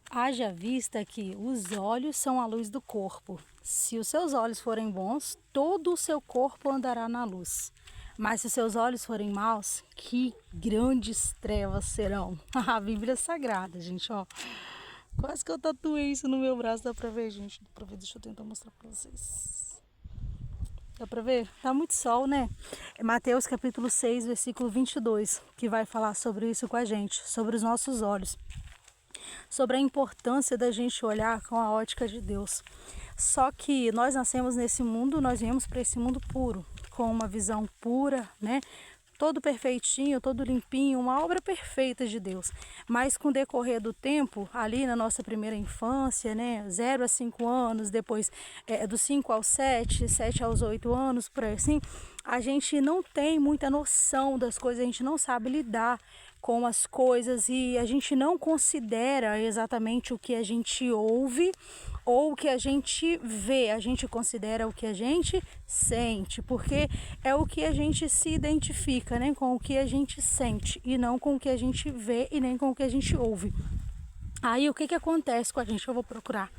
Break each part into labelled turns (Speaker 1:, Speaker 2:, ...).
Speaker 1: Haja vista que os olhos são a luz do corpo. Se os seus olhos forem bons, todo o seu corpo andará na luz. Mas se os seus olhos forem maus, que grandes trevas serão. A Bíblia é sagrada, gente, ó. Quase que eu tatuei isso no meu braço, dá pra ver, gente. Dá pra ver, deixa eu tentar mostrar pra vocês. Dá pra ver? Tá muito sol, né? É Mateus capítulo 6, versículo 22, que vai falar sobre isso com a gente, sobre os nossos olhos. Sobre a importância da gente olhar com a ótica de Deus. Só que nós nascemos nesse mundo, nós viemos para esse mundo puro, com uma visão pura, né? Todo perfeitinho, todo limpinho, uma obra perfeita de Deus. Mas com o decorrer do tempo, ali na nossa primeira infância, né, 0 a 5 anos, depois dos 5 aos 7, 7 aos 8 anos, por aí assim, a gente não tem muita noção das coisas, a gente não sabe lidar com as coisas e a gente não considera exatamente o que a gente ouve ou o que a gente vê, a gente considera o que a gente sente, porque é o que a gente se identifica, né, com o que a gente sente e não com o que a gente vê e nem com o que a gente ouve. Aí o que acontece com a gente? Eu vou procurar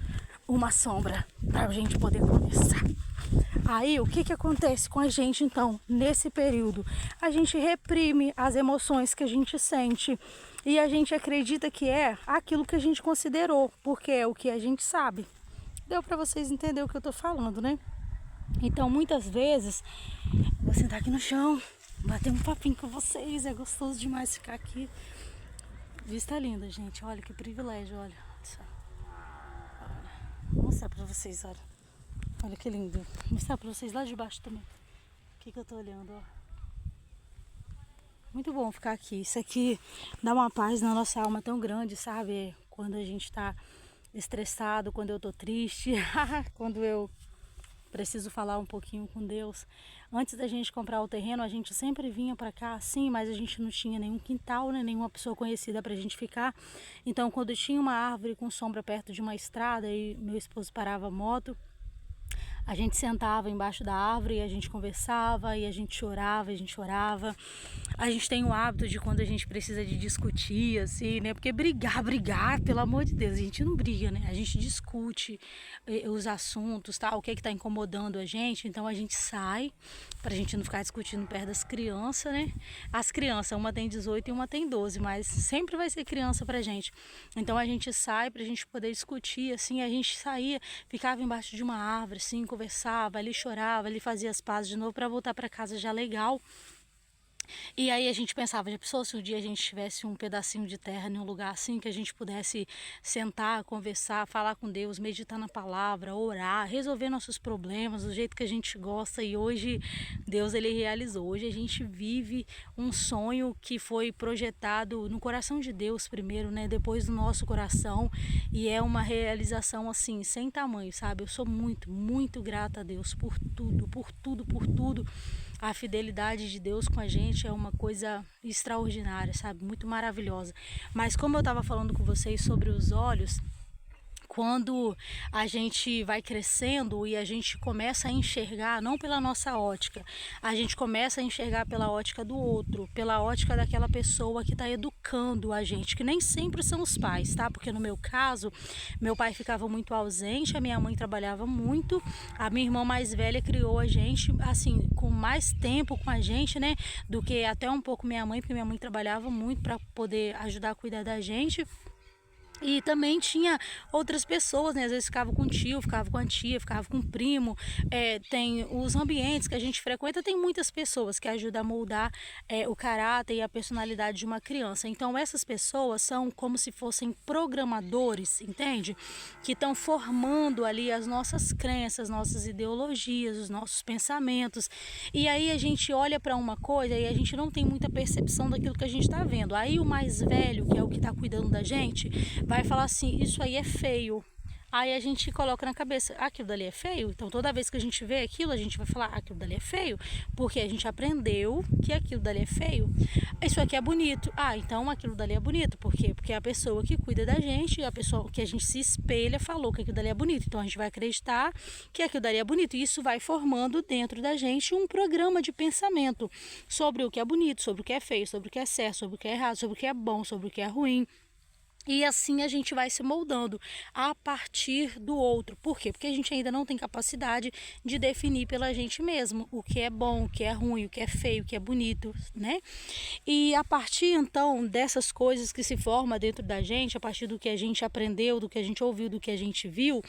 Speaker 1: uma sombra para a gente poder conversar. Aí o que acontece com a gente então nesse período? A gente reprime as emoções que a gente sente e a gente acredita que é aquilo que a gente considerou, porque é o que a gente sabe. Deu para vocês entenderem o que eu tô falando, né? Então muitas vezes, vou sentar aqui no chão, bater um papinho com vocês, é gostoso demais ficar aqui. Vista linda, gente, olha que privilégio, olha. Vou mostrar para vocês, olha. Olha que lindo. Vou mostrar pra vocês lá de baixo também. O que eu tô olhando, ó. Muito bom ficar aqui. Isso aqui dá uma paz na nossa alma tão grande, sabe? Quando a gente tá estressado, quando eu tô triste, quando eu preciso falar um pouquinho com Deus. Antes da gente comprar o terreno, a gente sempre vinha pra cá assim, mas a gente não tinha nenhum quintal, né? Nenhuma pessoa conhecida pra gente ficar. Então, quando tinha uma árvore com sombra perto de uma estrada e meu esposo parava a moto, a gente sentava embaixo da árvore e a gente conversava e a gente chorava, a gente chorava. A gente tem o hábito de quando a gente precisa de discutir, assim, né? Porque brigar, pelo amor de Deus, a gente não briga, né? A gente discute os assuntos, tá? O que tá incomodando a gente. Então a gente sai, pra gente não ficar discutindo perto das crianças, né? As crianças, uma tem 18 e uma tem 12, mas sempre vai ser criança pra gente. Então a gente sai pra gente poder discutir, assim, a gente saía, ficava embaixo de uma árvore, assim, conversava, ali chorava, ali fazia as pazes de novo para voltar para casa já legal. E aí a gente pensava, já pensou se um dia a gente tivesse um pedacinho de terra em um lugar assim, que a gente pudesse sentar, conversar, falar com Deus, meditar na palavra, orar, resolver nossos problemas do jeito que a gente gosta. E hoje Deus ele realizou. Hoje a gente vive um sonho que foi projetado no coração de Deus primeiro, né? Depois do nosso coração. E é uma realização assim, sem tamanho, sabe? Eu sou muito, muito grata a Deus por tudo, por tudo, por tudo. A fidelidade de Deus com a gente é uma coisa extraordinária, sabe? Muito maravilhosa. Mas como eu estava falando com vocês sobre os olhos, quando a gente vai crescendo e a gente começa a enxergar, não pela nossa ótica, a gente começa a enxergar pela ótica do outro, pela ótica daquela pessoa que está educando a gente, que nem sempre são os pais, tá? Porque no meu caso, meu pai ficava muito ausente, a minha mãe trabalhava muito, a minha irmã mais velha criou a gente, assim, com mais tempo com a gente, né? Do que até um pouco minha mãe, porque minha mãe trabalhava muito para poder ajudar a cuidar da gente. E também tinha outras pessoas, né? Às vezes ficava com o tio, ficava com a tia, ficava com o primo. Tem os ambientes que a gente frequenta, tem muitas pessoas que ajudam a moldar o caráter e a personalidade de uma criança. Então essas pessoas são como se fossem programadores, entende? Que estão formando ali as nossas crenças, nossas ideologias, os nossos pensamentos. E aí a gente olha para uma coisa e a gente não tem muita percepção daquilo que a gente está vendo. Aí o mais velho, que é o que está cuidando da gente, vai falar assim, isso aí é feio. Aí a gente coloca na cabeça, aquilo dali é feio? Então toda vez que a gente vê aquilo, a gente vai falar, aquilo dali é feio, porque a gente aprendeu que aquilo dali é feio. Isso aqui é bonito. Então aquilo dali é bonito. Por quê? Porque a pessoa que cuida da gente, a pessoa que a gente se espelha, falou que aquilo dali é bonito. Então a gente vai acreditar que aquilo dali é bonito. E isso vai formando dentro da gente um programa de pensamento sobre o que é bonito, sobre o que é feio, sobre o que é certo, sobre o que é errado, sobre o que é bom, sobre o que é ruim. E assim a gente vai se moldando a partir do outro. Por quê? Porque a gente ainda não tem capacidade de definir pela gente mesmo o que é bom, o que é ruim, o que é feio, o que é bonito, né? E a partir então dessas coisas que se formam dentro da gente, a partir do que a gente aprendeu, do que a gente ouviu, do que a gente viu,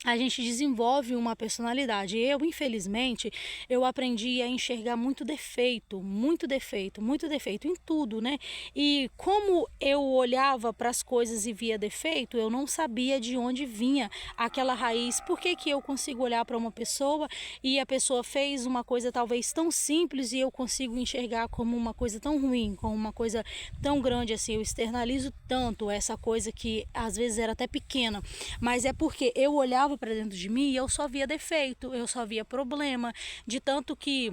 Speaker 1: a gente desenvolve uma personalidade. Eu, infelizmente, eu aprendi a enxergar muito defeito, muito defeito, muito defeito em tudo, né? E como eu olhava para as coisas e via defeito, eu não sabia de onde vinha aquela raiz. Por que que eu consigo olhar para uma pessoa e a pessoa fez uma coisa talvez tão simples e eu consigo enxergar como uma coisa tão ruim, como uma coisa tão grande assim? Eu externalizo tanto essa coisa que às vezes era até pequena, mas é porque eu olhava para dentro de mim e eu só via defeito, eu só via problema, de tanto que,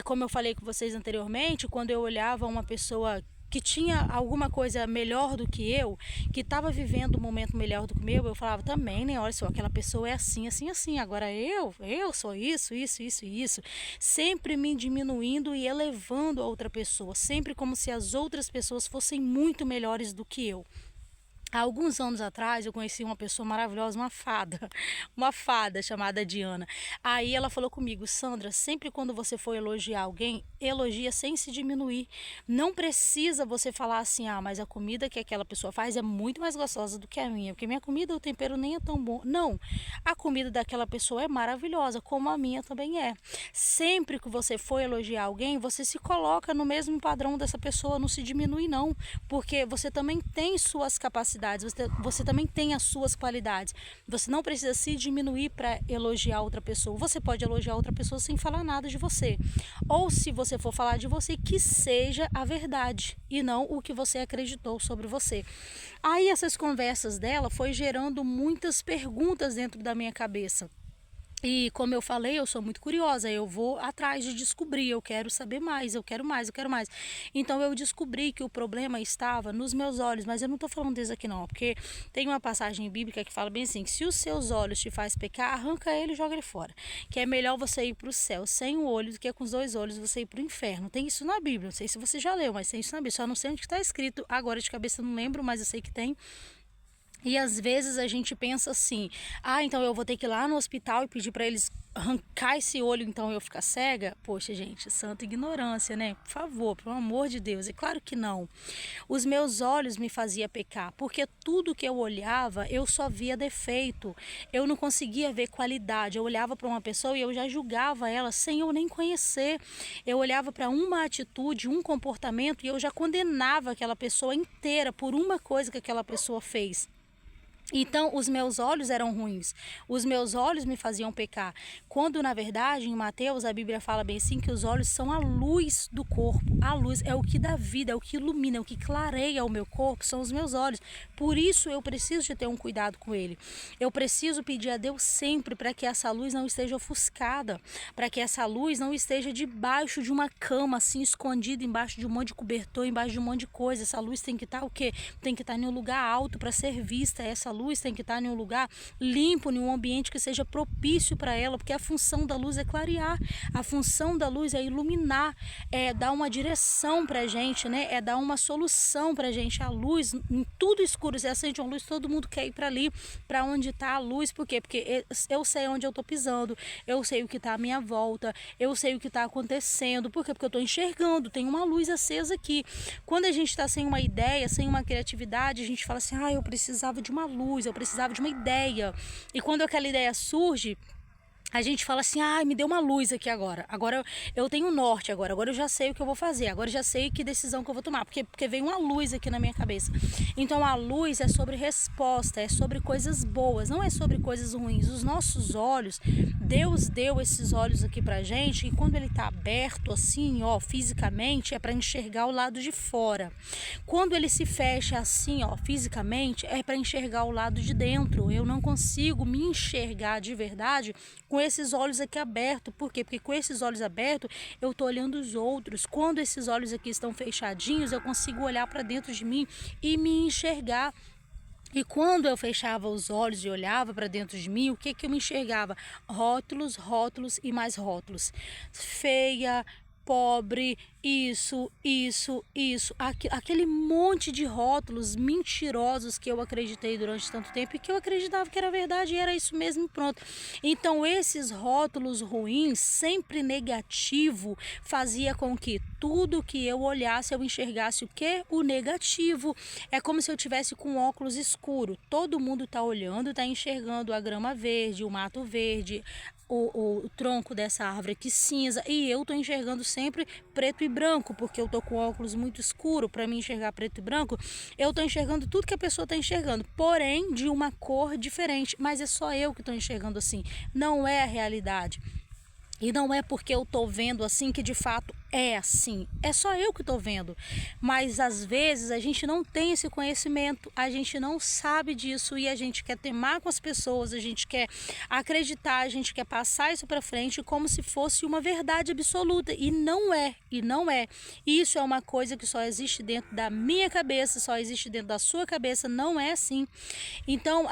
Speaker 1: como eu falei com vocês anteriormente, quando eu olhava uma pessoa que tinha alguma coisa melhor do que eu, que estava vivendo um momento melhor do que o meu, eu falava também, né, olha só, aquela pessoa é assim, assim, assim, agora eu sou isso, isso, isso e isso, sempre me diminuindo e elevando a outra pessoa, sempre como se as outras pessoas fossem muito melhores do que eu. Há alguns anos atrás eu conheci uma pessoa maravilhosa, uma fada chamada Diana. Aí ela falou comigo: Sandra, sempre quando você for elogiar alguém, elogia sem se diminuir. Não precisa você falar assim, ah, mas a comida que aquela pessoa faz é muito mais gostosa do que a minha, porque minha comida, o tempero nem é tão bom. Não, a comida daquela pessoa é maravilhosa, como a minha também é. Sempre que você for elogiar alguém, você se coloca no mesmo padrão dessa pessoa, não se diminui não, porque você também tem suas capacidades, você também tem as suas qualidades. Você não precisa se diminuir para elogiar outra pessoa. Você pode elogiar outra pessoa sem falar nada de você. Ou se você for falar de você, que seja a verdade e não o que você acreditou sobre você. Aí essas conversas dela foi gerando muitas perguntas dentro da minha cabeça. E como eu falei, eu sou muito curiosa, eu vou atrás de descobrir, eu quero saber mais, eu quero mais, eu quero mais. Então eu descobri que o problema estava nos meus olhos, mas eu não estou falando disso aqui não, porque tem uma passagem bíblica que fala bem assim, que se os seus olhos te faz pecar, arranca ele e joga ele fora. Que é melhor você ir para o céu sem o olho do que com os dois olhos você ir para o inferno. Tem isso na Bíblia, não sei se você já leu, mas tem isso na Bíblia, só não sei onde está escrito, agora de cabeça eu não lembro, mas eu sei que tem. E às vezes a gente pensa assim, ah, então eu vou ter que ir lá no hospital e pedir para eles arrancar esse olho, então eu ficar cega? Poxa, gente, santa ignorância, né? Por favor, pelo amor de Deus. É claro que não. Os meus olhos me faziam pecar, porque tudo que eu olhava, eu só via defeito. Eu não conseguia ver qualidade. Eu olhava para uma pessoa e eu já julgava ela sem eu nem conhecer. Eu olhava para uma atitude, um comportamento e eu já condenava aquela pessoa inteira por uma coisa que aquela pessoa fez. Então, os meus olhos eram ruins, os meus olhos me faziam pecar. Quando, na verdade, em Mateus, a Bíblia fala bem assim, que os olhos são a luz do corpo. A luz é o que dá vida, é o que ilumina, é o que clareia o meu corpo, são os meus olhos. Por isso, eu preciso de ter um cuidado com ele. Eu preciso pedir a Deus sempre para que essa luz não esteja ofuscada, para que essa luz não esteja debaixo de uma cama, assim, escondida, embaixo de um monte de cobertor, embaixo de um monte de coisa. Essa luz tem que estar o quê? Tem que estar em um lugar alto para ser vista. Essa luz tem que estar em um lugar limpo, em um ambiente que seja propício para ela, porque a função da luz é clarear, a função da luz é iluminar, é dar uma direção para a gente, né? É dar uma solução para a gente. A luz, em tudo escuro, se acende uma luz, todo mundo quer ir para ali, para onde está a luz. Por quê? Porque eu sei onde eu estou pisando, eu sei o que está à minha volta, eu sei o que está acontecendo. Por quê? Porque eu estou enxergando, tem uma luz acesa aqui. Quando a gente está sem uma ideia, sem uma criatividade, a gente fala assim, ah, eu precisava de uma luz, eu precisava de uma ideia. E quando aquela ideia surge, a gente fala assim, ah, me deu uma luz aqui agora. Agora eu tenho um norte agora eu já sei o que eu vou fazer, agora eu já sei que decisão que eu vou tomar, porque veio uma luz aqui na minha cabeça. Então a luz é sobre resposta, é sobre coisas boas, não é sobre coisas ruins. Os nossos olhos, Deus deu esses olhos aqui pra gente, e quando ele tá aberto assim, ó, fisicamente, é para enxergar o lado de fora. Quando ele se fecha assim, ó, fisicamente, é para enxergar o lado de dentro. Eu não consigo me enxergar de verdade com esses olhos aqui abertos. Por quê? Porque com esses olhos abertos eu tô olhando os outros. Quando esses olhos aqui estão fechadinhos, eu consigo olhar para dentro de mim e me enxergar. E quando eu fechava os olhos e olhava para dentro de mim, o que eu me enxergava? Rótulos, rótulos e mais rótulos. Feia, pobre, isso, aquele monte de rótulos mentirosos que eu acreditei durante tanto tempo e que eu acreditava que era verdade e era isso mesmo, pronto. Então esses rótulos ruins, sempre negativo, fazia com que tudo que eu olhasse, eu enxergasse o quê? O negativo. É como se eu tivesse com óculos escuro. Todo mundo está olhando, está enxergando a grama verde, o mato verde, o tronco dessa árvore aqui cinza, e eu tô enxergando sempre preto e branco, porque eu tô com óculos muito escuro. Para mim enxergar preto e branco, eu tô enxergando tudo que a pessoa tá enxergando, porém de uma cor diferente, mas é só eu que tô enxergando assim, não é a realidade. E não é porque eu tô vendo assim que de fato é assim. É só eu que tô vendo. Mas às vezes a gente não tem esse conhecimento, a gente não sabe disso e a gente quer teimar com as pessoas, a gente quer acreditar, a gente quer passar isso para frente como se fosse uma verdade absoluta. E não é, e não é. Isso é uma coisa que só existe dentro da minha cabeça, só existe dentro da sua cabeça, não é assim. Então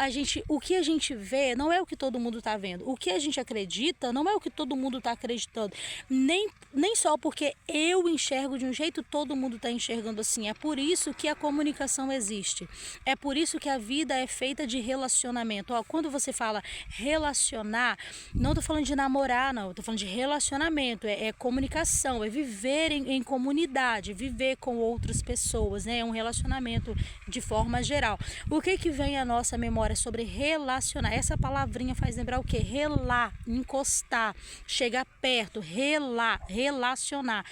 Speaker 1: o que a gente vê não é o que todo mundo tá vendo. O que a gente acredita não é o que todo mundo está acreditando, nem só porque eu enxergo de um jeito, todo mundo está enxergando assim. É por isso que a comunicação existe, é por isso que a vida é feita de relacionamento. Quando você fala relacionar, não estou falando de namorar, não, estou falando de relacionamento, é comunicação, é viver em comunidade, viver com outras pessoas, né? É um relacionamento de forma geral. O que vem à nossa memória sobre relacionar? Essa palavrinha faz lembrar o quê? Relar, encostar, chegar perto, relacionar,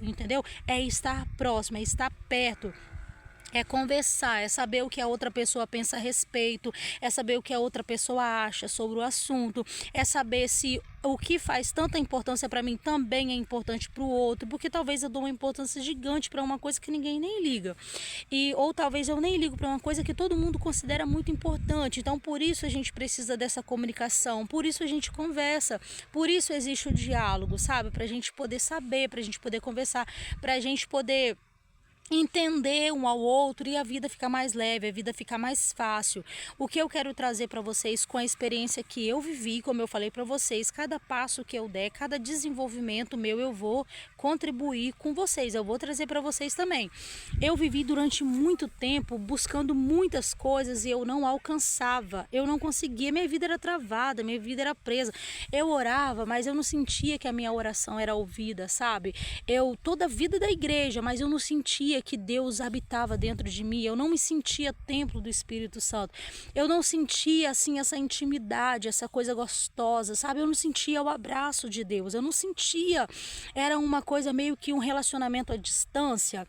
Speaker 1: entendeu? É estar próximo, é estar perto. É conversar, é saber o que a outra pessoa pensa a respeito, é saber o que a outra pessoa acha sobre o assunto, é saber se o que faz tanta importância para mim também é importante para o outro, porque talvez eu dou uma importância gigante para uma coisa que ninguém nem liga, ou talvez eu nem ligo para uma coisa que todo mundo considera muito importante. Então por isso a gente precisa dessa comunicação, por isso a gente conversa, por isso existe o diálogo, sabe? Para a gente poder saber, para a gente poder conversar, para a gente poder entender um ao outro e a vida ficar mais leve, a vida ficar mais fácil. O que eu quero trazer para vocês com a experiência que eu vivi, como eu falei para vocês, cada passo que eu der, cada desenvolvimento meu, eu vou contribuir com vocês, eu vou trazer para vocês também. Eu vivi durante muito tempo buscando muitas coisas e eu não alcançava, eu não conseguia, minha vida era travada, minha vida era presa. Eu orava, mas eu não sentia que a minha oração era ouvida, sabe? Toda a vida da igreja, mas eu não sentia que Deus habitava dentro de mim, eu não me sentia templo do Espírito Santo, eu não sentia assim essa intimidade, essa coisa gostosa, sabe? Eu não sentia o abraço de Deus, eu não sentia, era uma coisa meio que um relacionamento à distância.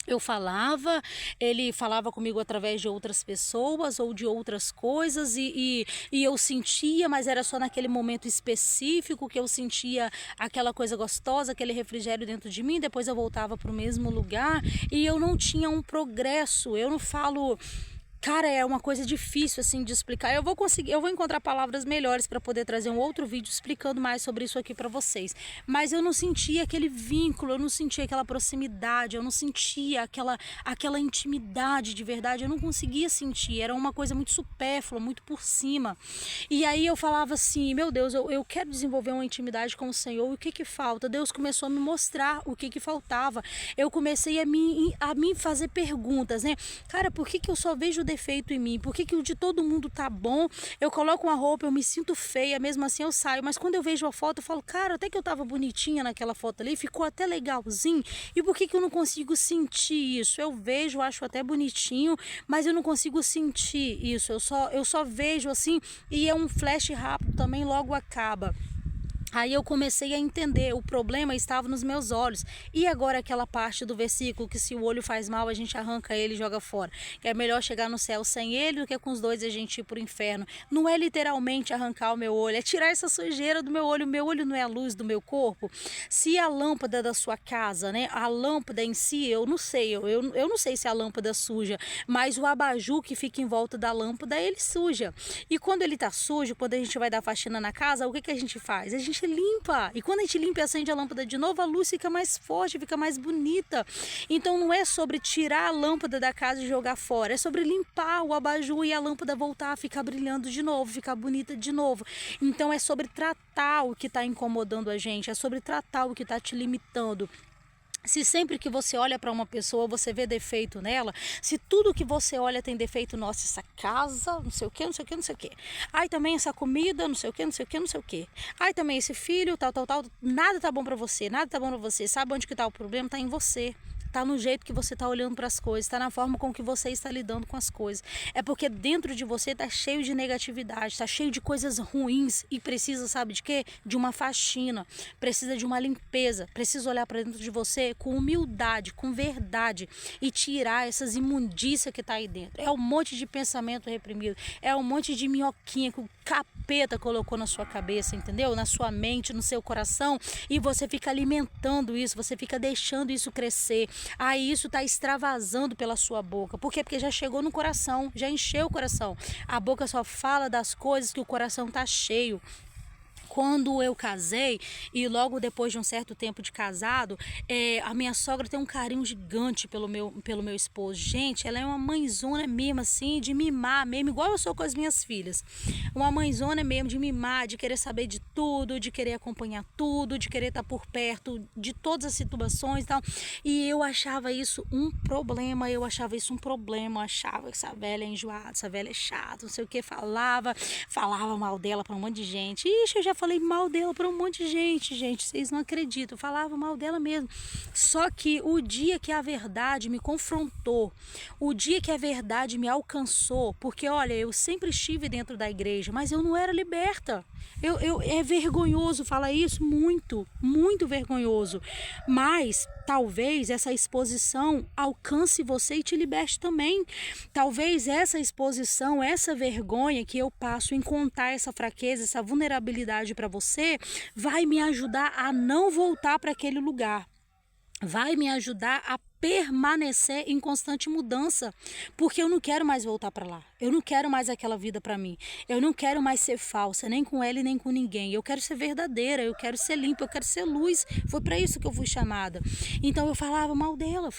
Speaker 1: Eu falava, ele falava comigo através de outras pessoas ou de outras coisas e eu sentia, mas era só naquele momento específico que eu sentia aquela coisa gostosa, aquele refrigério dentro de mim. Depois eu voltava para o mesmo lugar e eu não tinha um progresso. Eu não falo... Cara, é uma coisa difícil assim de explicar. Eu vou encontrar palavras melhores para poder trazer um outro vídeo explicando mais sobre isso aqui para vocês. Mas eu não sentia aquele vínculo, eu não sentia aquela proximidade, eu não sentia aquela intimidade de verdade, eu não conseguia sentir. Era uma coisa muito supérflua, muito por cima. E aí eu falava assim, meu Deus, eu quero desenvolver uma intimidade com o Senhor. O que falta? Deus começou a me mostrar o que faltava. Eu comecei a me fazer perguntas, né? Cara, por que eu só vejo defeito em mim? Por que o de todo mundo tá bom? Eu coloco uma roupa, eu me sinto feia, mesmo assim eu saio, mas quando eu vejo a foto eu falo, cara, até que eu tava bonitinha naquela foto ali, ficou até legalzinho, e por que eu não consigo sentir isso? Eu vejo, acho até bonitinho, mas eu não consigo sentir isso, eu só vejo assim, e é um flash rápido também, logo acaba. Aí eu comecei a entender, o problema estava nos meus olhos. E agora aquela parte do versículo que se o olho faz mal, a gente arranca ele e joga fora. Que é melhor chegar no céu sem ele do que com os dois a gente ir para o inferno. Não é literalmente arrancar o meu olho, é tirar essa sujeira do meu olho. O meu olho não é a luz do meu corpo. Se a lâmpada da sua casa, né, a lâmpada em si, eu não sei, eu não sei se a lâmpada suja, mas o abajur que fica em volta da lâmpada, ele suja. E quando ele está sujo, quando a gente vai dar faxina na casa, o que a gente faz? A gente gente limpa. E quando a gente limpa e acende a lâmpada de novo, a luz fica mais forte, fica mais bonita. Então não é sobre tirar a lâmpada da casa e jogar fora, é sobre limpar o abajur e a lâmpada voltar a ficar brilhando de novo, ficar bonita de novo. Então é sobre tratar o que está incomodando a gente, é sobre tratar o que está te limitando. Se sempre que você olha para uma pessoa, você vê defeito nela, se tudo que você olha tem defeito, nossa, essa casa, não sei o que, não sei o que, não sei o que. Ai, também essa comida, não sei o que, não sei o que, não sei o que. Ai, também esse filho, tal, nada tá bom para você, nada tá bom para você. Sabe onde que tá o problema? Tá em você. Tá no jeito que você tá olhando para as coisas, tá na forma com que você está lidando com as coisas. É porque dentro de você tá cheio de negatividade, tá cheio de coisas ruins e precisa, sabe de quê? De uma faxina, precisa de uma limpeza, precisa olhar para dentro de você com humildade, com verdade e tirar essas imundícias que tá aí dentro. É um monte de pensamento reprimido, é um monte de minhoquinha que o capeta colocou na sua cabeça, entendeu? Na sua mente, no seu coração, e você fica alimentando isso, você fica deixando isso crescer. Aí isso está extravasando pela sua boca. Por quê? Porque já chegou no coração, já encheu o coração. A boca só fala das coisas que o coração está cheio. Quando eu casei e logo depois de um certo tempo de casado, a minha sogra tem um carinho gigante pelo meu esposo. Gente, ela é uma mãezona mesmo, assim, de mimar mesmo, igual eu sou com as minhas filhas. Uma mãezona mesmo de mimar, de querer saber de tudo, de querer acompanhar tudo, de querer estar por perto de todas as situações e tal. E eu achava isso um problema, eu achava que essa velha é enjoada, essa velha é chata, não sei o que, falava mal dela para um monte de gente. Ixi, eu já falei mal dela para um monte de gente, vocês não acreditam, eu falava mal dela mesmo. Só que o dia que a verdade me confrontou, o dia que a verdade me alcançou, porque olha, eu sempre estive dentro da igreja, mas eu não era liberta. É vergonhoso falar isso, muito vergonhoso, mas talvez essa exposição alcance você e te liberte também. Talvez essa exposição, essa vergonha que eu passo em contar essa fraqueza, essa vulnerabilidade para você, vai me ajudar a não voltar para aquele lugar. Vai me ajudar a permanecer em constante mudança, porque eu não quero mais voltar para lá. Eu não quero mais aquela vida para mim. Eu não quero mais ser falsa, nem com ela e nem com ninguém. Eu quero ser verdadeira, eu quero ser limpa, eu quero ser luz. Foi para isso que eu fui chamada. Então eu falava mal dela,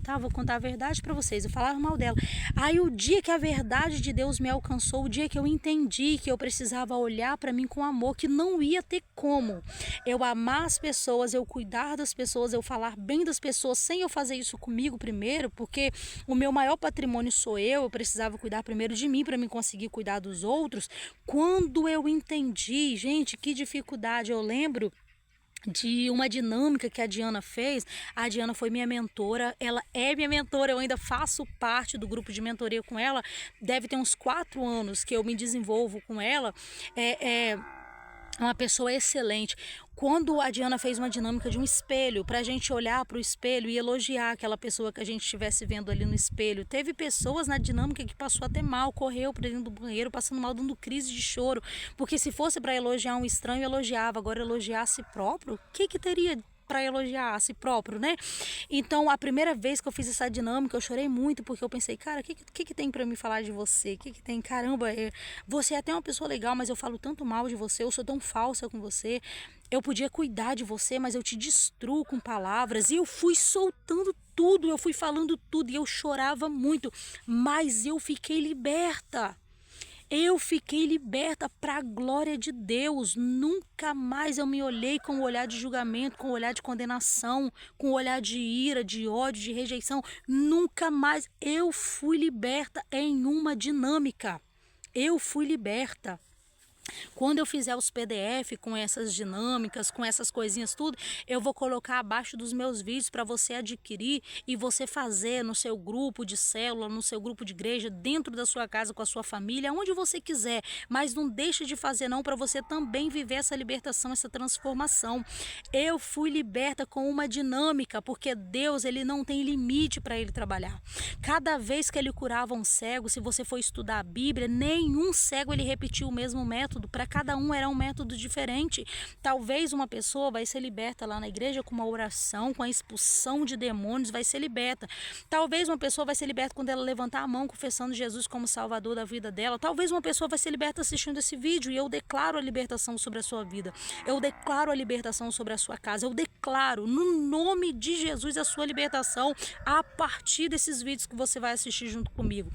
Speaker 1: tá? Vou contar a verdade para vocês. Eu falava mal dela. Aí o dia que a verdade de Deus me alcançou, o dia que eu entendi que eu precisava olhar para mim com amor, que não ia ter como eu amar as pessoas, eu cuidar das pessoas, eu falar bem das pessoas sem eu fazer isso comigo primeiro, porque o meu maior patrimônio sou eu precisava cuidar primeiro de mim para me conseguir cuidar dos outros. Quando eu entendi, gente, que dificuldade, eu lembro de uma dinâmica que a Diana fez. A Diana foi minha mentora, ela é minha mentora, eu ainda faço parte do grupo de mentoria com ela, deve ter uns 4 anos que eu me desenvolvo com ela. Uma pessoa excelente. Quando a Diana fez uma dinâmica de um espelho, para a gente olhar para o espelho e elogiar aquela pessoa que a gente estivesse vendo ali no espelho. Teve pessoas na dinâmica que passou até mal, correu para dentro do banheiro, passando mal, dando crise de choro. Porque se fosse para elogiar um estranho, elogiava. Agora, elogiar a si próprio, o que teria para elogiar a si próprio, né? Então, a primeira vez que eu fiz essa dinâmica, eu chorei muito, porque eu pensei, cara, o que tem para me falar de você? O que tem? Caramba, você é até uma pessoa legal, mas eu falo tanto mal de você, eu sou tão falsa com você. Eu podia cuidar de você, mas eu te destruo com palavras. E eu fui soltando tudo, eu fui falando tudo, e eu chorava muito, mas eu fiquei liberta. Eu fiquei liberta para a glória de Deus. Nunca mais eu me olhei com o olhar de julgamento, com o olhar de condenação, com o olhar de ira, de ódio, de rejeição. Nunca mais. Eu fui liberta em uma dinâmica. Eu fui liberta. Quando eu fizer os PDF com essas dinâmicas, com essas coisinhas tudo, eu vou colocar abaixo dos meus vídeos para você adquirir e você fazer no seu grupo de célula, no seu grupo de igreja, dentro da sua casa, com a sua família, onde você quiser. Mas não deixe de fazer não, para você também viver essa libertação, essa transformação. Eu fui liberta com uma dinâmica, porque Deus, ele não tem limite para ele trabalhar. Cada vez que ele curava um cego, se você for estudar a Bíblia, nenhum cego ele repetiu o mesmo método método, para cada um era um método diferente. Talvez uma pessoa vai ser liberta lá na igreja com uma oração, com a expulsão de demônios, vai ser liberta. Talvez uma pessoa vai ser liberta quando ela levantar a mão confessando Jesus como Salvador da vida dela. Talvez uma pessoa vai ser liberta assistindo esse vídeo, e eu declaro a libertação sobre a sua vida. Eu declaro a libertação sobre a sua casa. Eu declaro no nome de Jesus a sua libertação a partir desses vídeos que você vai assistir junto comigo.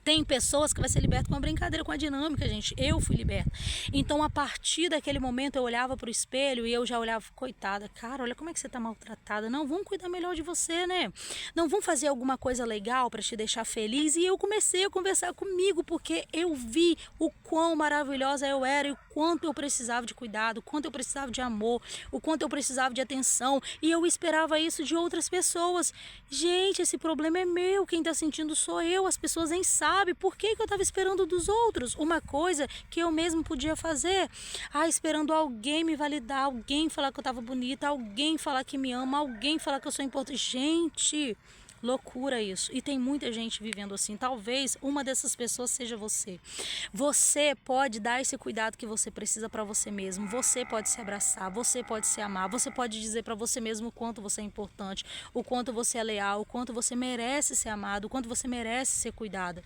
Speaker 1: Tem pessoas que vai ser liberta com uma brincadeira, com a dinâmica, gente. Eu fui liberta. Então, a partir daquele momento, eu olhava pro espelho e eu já olhava, coitada, cara, olha como é que você tá maltratada. Não, vamos cuidar melhor de você, né? Não, vamos fazer alguma coisa legal para te deixar feliz. E eu comecei a conversar comigo, porque eu vi o quão maravilhosa eu era e o quanto eu precisava de cuidado, o quanto eu precisava de amor, o quanto eu precisava de atenção. E eu esperava isso de outras pessoas. Gente, esse problema é meu. Quem tá sentindo sou eu. As pessoas nem sabem. Por que eu estava esperando dos outros uma coisa que eu mesmo podia fazer? Esperando alguém me validar, alguém falar que eu estava bonita, alguém falar que me ama, alguém falar que eu sou importante. Gente, loucura isso. E tem muita gente vivendo assim. Talvez uma dessas pessoas seja você. Você pode dar esse cuidado que você precisa para você mesmo. Você pode se abraçar, você pode se amar, você pode dizer para você mesmo o quanto você é importante, o quanto você é leal, o quanto você merece ser amado, o quanto você merece ser cuidada.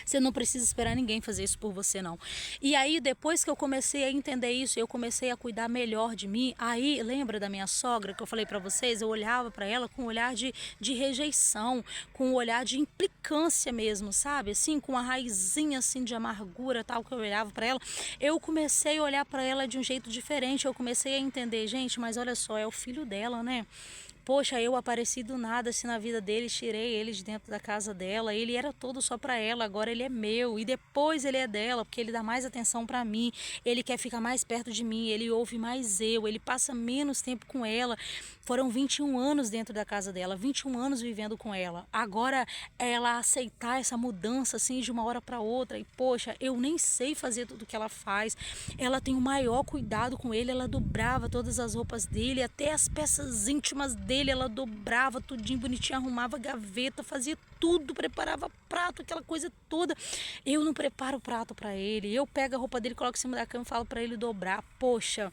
Speaker 1: Você não precisa esperar ninguém fazer isso por você, não. E aí, depois que eu comecei a entender isso, eu comecei a cuidar melhor de mim. Aí, lembra da minha sogra que eu falei pra vocês? Eu olhava pra ela com um olhar de rejeição, com um olhar de implicância mesmo, sabe? Assim, com uma raizinha assim de amargura, tal, que eu olhava pra ela. Eu comecei a olhar pra ela de um jeito diferente. Eu comecei a entender, gente, mas olha só, é o filho dela, né? Poxa, eu apareci do nada assim na vida dele, tirei ele de dentro da casa dela, ele era todo só pra ela, agora ele é meu e depois ele é dela, porque ele dá mais atenção pra mim, ele quer ficar mais perto de mim, ele ouve mais eu, ele passa menos tempo com ela. Foram 21 anos dentro da casa dela, 21 anos vivendo com ela. Agora ela aceitar essa mudança assim de uma hora para outra e poxa, eu nem sei fazer tudo que ela faz. Ela tem o maior cuidado com ele, ela dobrava todas as roupas dele, até as peças íntimas dele, ela dobrava tudinho bonitinho, arrumava gaveta, fazia tudo, preparava prato, aquela coisa toda. Eu não preparo o prato para ele, eu pego a roupa dele, coloco em cima da cama e falo para ele dobrar. Poxa,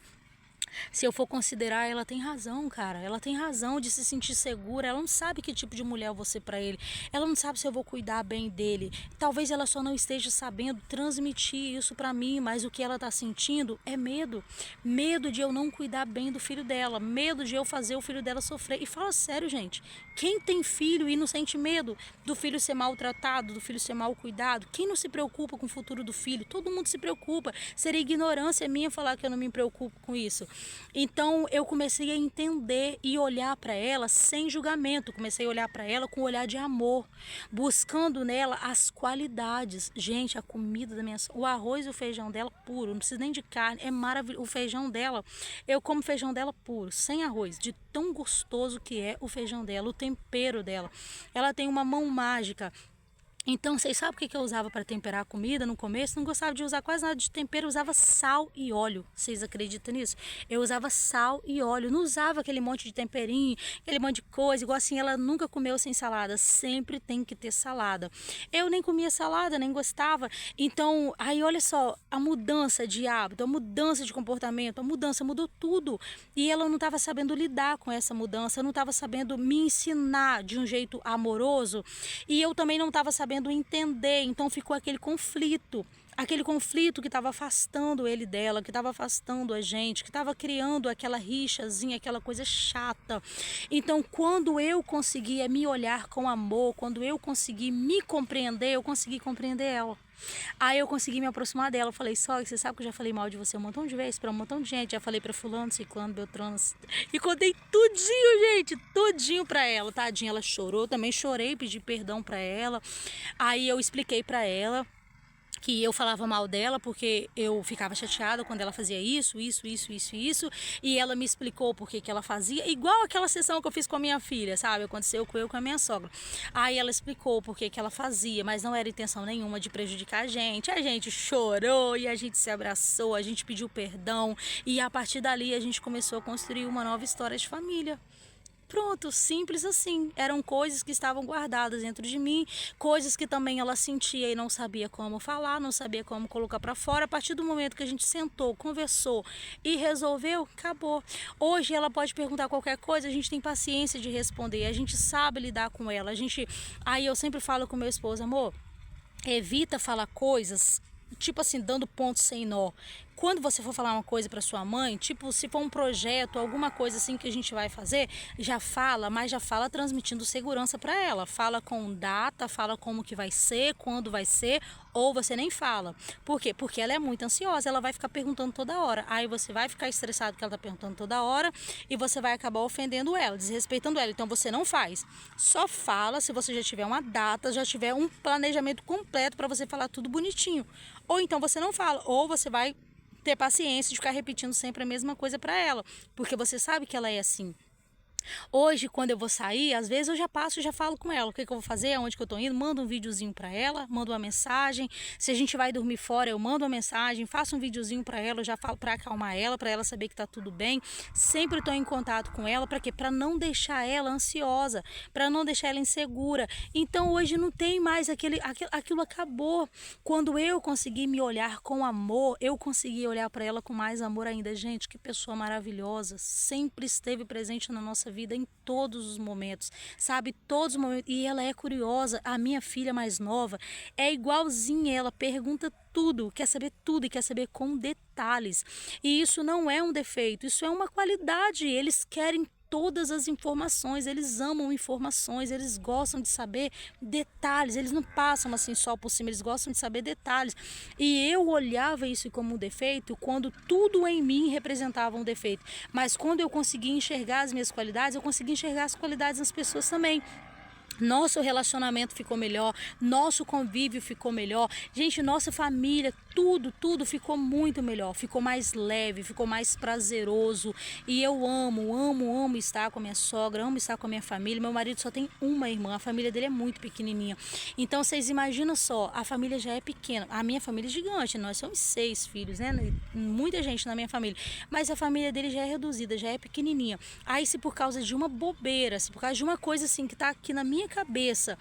Speaker 1: se eu for considerar, ela tem razão, cara. Ela tem razão de se sentir segura. Ela não sabe que tipo de mulher eu vou ser pra ele. Ela não sabe se eu vou cuidar bem dele. Talvez ela só não esteja sabendo transmitir isso pra mim, mas o que ela tá sentindo é medo. Medo de eu não cuidar bem do filho dela. Medo de eu fazer o filho dela sofrer. E fala sério, gente. Quem tem filho e não sente medo do filho ser maltratado, do filho ser mal cuidado? Quem não se preocupa com o futuro do filho? Todo mundo se preocupa. Seria ignorância minha falar que eu não me preocupo com isso. Então eu comecei a entender e olhar para ela sem julgamento, comecei a olhar para ela com um olhar de amor, buscando nela as qualidades. Gente, a comida da minha o arroz e o feijão dela puro, não precisa nem de carne, é maravilhoso. O feijão dela, eu como feijão dela puro, sem arroz, de tão gostoso que é o feijão dela, o tempero dela. Ela tem uma mão mágica. Então, vocês sabem o que eu usava para temperar a comida no começo? Não gostava de usar quase nada de tempero, eu usava sal e óleo. Vocês acreditam nisso? Eu usava sal e óleo, não usava aquele monte de temperinho, aquele monte de coisa, igual assim, ela nunca comeu sem salada, sempre tem que ter salada. Eu nem comia salada, nem gostava. Então, aí olha só, a mudança de hábito, a mudança de comportamento, a mudança mudou tudo. E ela não estava sabendo lidar com essa mudança, não estava sabendo me ensinar de um jeito amoroso, e eu também não estava sabendo entender, então ficou aquele conflito que estava afastando ele dela, que estava afastando a gente, que estava criando aquela rixazinha, aquela coisa chata. Então, quando eu conseguia me olhar com amor, quando eu consegui me compreender, eu consegui compreender ela. Aí eu consegui me aproximar dela. Eu falei, só, você sabe que eu já falei mal de você um montão de vezes, pra um montão de gente. Já falei pra fulano, ciclano, beltrano. E contei tudinho, gente, tudinho pra ela, tadinha. Ela chorou, também chorei, pedi perdão pra ela. Aí eu expliquei pra ela que eu falava mal dela porque eu ficava chateada quando ela fazia isso, e ela me explicou por que ela fazia, igual aquela sessão que eu fiz com a minha filha, sabe? Aconteceu com eu com a minha sogra. Aí ela explicou por que ela fazia, mas não era intenção nenhuma de prejudicar a gente chorou e a gente se abraçou, a gente pediu perdão, e a partir dali a gente começou a construir uma nova história de família. pronto, simples assim. Eram coisas que estavam guardadas dentro de mim, coisas que também ela sentia e não sabia como falar, não sabia como colocar para fora. A partir do momento que a gente sentou, conversou e resolveu, acabou. Hoje ela pode perguntar qualquer coisa, a gente tem paciência de responder, a gente sabe lidar com ela. Aí eu sempre falo com meu esposo, amor, evita falar coisas tipo assim, dando ponto sem nó. Quando você for falar uma coisa para sua mãe, tipo, se for um projeto, alguma coisa assim que a gente vai fazer, já fala, mas já fala transmitindo segurança para ela. Fala com data, fala como que vai ser, quando vai ser, ou você nem fala. Por quê? Porque ela é muito ansiosa, ela vai ficar perguntando toda hora. Aí você vai ficar estressado que ela tá perguntando toda hora e você vai acabar ofendendo ela, desrespeitando ela. Então você não faz. Só fala se você já tiver uma data, já tiver um planejamento completo para você falar tudo bonitinho. Ou então você não fala, ou você vai ter paciência de ficar repetindo sempre a mesma coisa para ela, porque você sabe que ela é assim. Hoje, quando eu vou sair, às vezes eu já passo e já falo com ela o que eu vou fazer, aonde que eu tô indo, mando um videozinho para ela, mando uma mensagem. Se a gente vai dormir fora, eu mando uma mensagem, faço um videozinho para ela, eu já falo para acalmar ela, para ela saber que tá tudo bem. Sempre estou em contato com ela, para quê? Para não deixar ela ansiosa, para não deixar ela insegura. Então hoje não tem mais aquilo acabou. Quando eu consegui me olhar com amor, eu consegui olhar para ela com mais amor ainda. Gente, que pessoa maravilhosa, sempre esteve presente na nossa vida em todos os momentos, sabe? Todos os momentos. E ela é curiosa. A minha filha mais nova é igualzinha, ela pergunta tudo, quer saber tudo e quer saber com detalhes. E isso não é um defeito, isso é uma qualidade. Eles querem todas as informações, eles amam informações, eles gostam de saber detalhes, eles não passam assim só por cima, eles gostam de saber detalhes. E eu olhava isso como um defeito quando tudo em mim representava um defeito, mas quando eu conseguia enxergar as minhas qualidades, eu conseguia enxergar as qualidades das pessoas também. Nosso relacionamento ficou melhor, nosso convívio ficou melhor, gente, nossa família, tudo ficou muito melhor, ficou mais leve, ficou mais prazeroso. E eu amo estar com a minha sogra, amo estar com a minha família. Meu marido só tem uma irmã, a família dele é muito pequenininha. Então vocês imaginam só, a família já é pequena, a minha família é gigante, nós somos 6 filhos, né? Muita gente na minha família, mas a família dele já é reduzida, já é pequenininha. Aí se por causa de uma bobeira, se por causa de uma coisa assim que tá aqui na minha cabeça,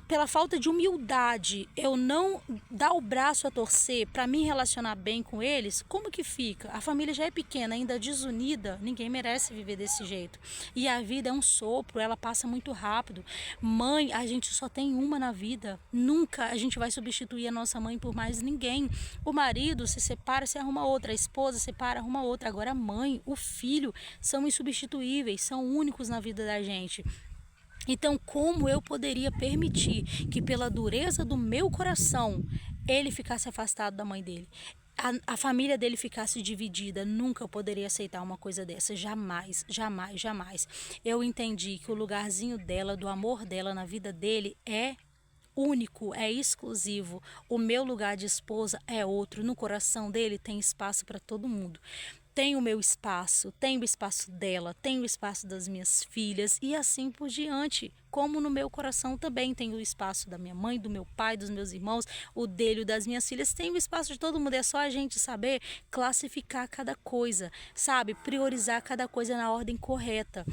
Speaker 1: pela falta de humildade, eu não dar o braço a torcer para me relacionar bem com eles, como que fica? A família já é pequena, ainda desunida, ninguém merece viver desse jeito. E a vida é um sopro, ela passa muito rápido. Mãe, a gente só tem uma na vida, nunca a gente vai substituir a nossa mãe por mais ninguém. O marido se separa, se arruma outra, a esposa se separa, arruma outra. Agora a mãe, o filho são insubstituíveis, são únicos na vida da gente. Então, como eu poderia permitir que pela dureza do meu coração ele ficasse afastado da mãe dele? A família dele ficasse dividida? Nunca eu poderia aceitar uma coisa dessa, jamais, jamais, jamais. Eu entendi que o lugarzinho dela, do amor dela na vida dele é único, é exclusivo. O meu lugar de esposa é outro. No coração dele tem espaço para todo mundo. Tem o meu espaço, tem o espaço dela, tem o espaço das minhas filhas e assim por diante. Como no meu coração também tem o espaço da minha mãe, do meu pai, dos meus irmãos, o dele, o das minhas filhas, tem o espaço de todo mundo. É só a gente saber classificar cada coisa, sabe? Priorizar cada coisa na ordem correta.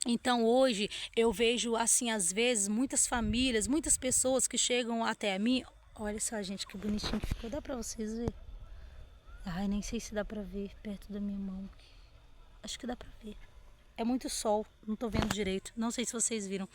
Speaker 1: Então hoje eu vejo assim, às vezes, muitas famílias, muitas pessoas que chegam até mim. Olha só, gente, que bonitinho que ficou, dá pra vocês verem? Ai, nem sei se dá pra ver perto da minha mão. Acho que dá pra ver. É muito sol, não tô vendo direito. Não sei se vocês viram.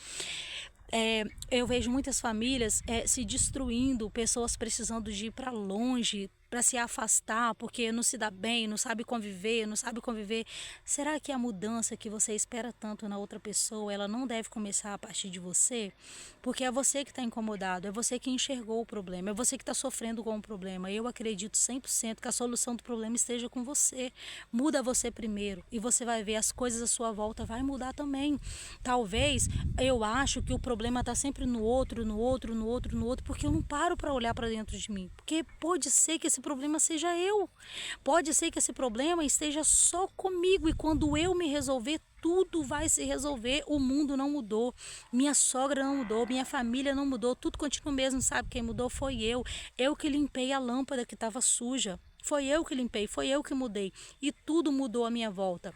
Speaker 1: Eu vejo muitas famílias se destruindo, pessoas precisando de ir para longe, para se afastar, porque não se dá bem, não sabe conviver, não sabe conviver. Será que a mudança que você espera tanto na outra pessoa, ela não deve começar a partir de você? Porque é você que está incomodado, é você que enxergou o problema, é você que está sofrendo com o problema. Eu acredito 100% que a solução do problema esteja com você. Muda você primeiro e você vai ver as coisas à sua volta vai mudar também. Talvez, eu acho que o problema está sempre no outro, porque eu não paro para olhar para dentro de mim. Porque pode ser que esse problema seja eu. Pode ser que esse problema esteja só comigo e quando eu me resolver, tudo vai se resolver. O mundo não mudou, minha sogra não mudou, minha família não mudou, tudo continua o mesmo. Sabe quem mudou? Foi eu que limpei a lâmpada que estava suja, foi eu que limpei, foi eu que mudei e tudo mudou à minha volta.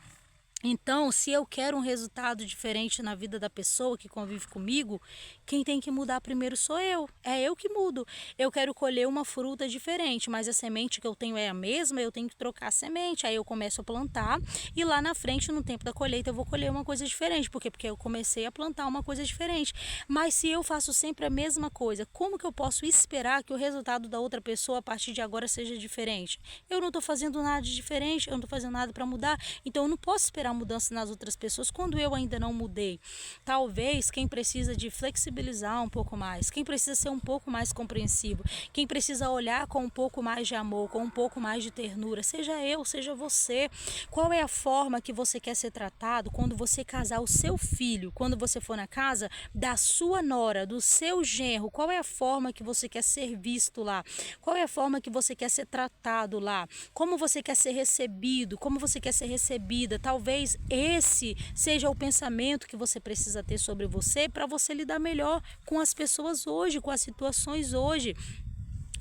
Speaker 1: Então, se eu quero um resultado diferente na vida da pessoa que convive comigo, quem tem que mudar primeiro sou eu. É eu que mudo. Eu quero colher uma fruta diferente, mas a semente que eu tenho é a mesma, eu tenho que trocar a semente. Aí eu começo a plantar e lá na frente, no tempo da colheita, eu vou colher uma coisa diferente. Por quê? Porque eu comecei a plantar uma coisa diferente. Mas se eu faço sempre a mesma coisa, como que eu posso esperar que o resultado da outra pessoa a partir de agora seja diferente? Eu não estou fazendo nada de diferente, eu não estou fazendo nada para mudar, então eu não posso esperar mudança nas outras pessoas quando eu ainda não mudei. Talvez quem precisa de flexibilizar um pouco mais, quem precisa ser um pouco mais compreensivo, quem precisa olhar com um pouco mais de amor, com um pouco mais de ternura, seja eu, seja você. Qual é a forma que você quer ser tratado quando você casar o seu filho, quando você for na casa da sua nora, do seu genro? Qual é a forma que você quer ser visto lá? Qual é a forma que você quer ser tratado lá? Como você quer ser recebido? Como você quer ser recebida? Talvez esse seja o pensamento que você precisa ter sobre você para você lidar melhor com as pessoas hoje, com as situações hoje.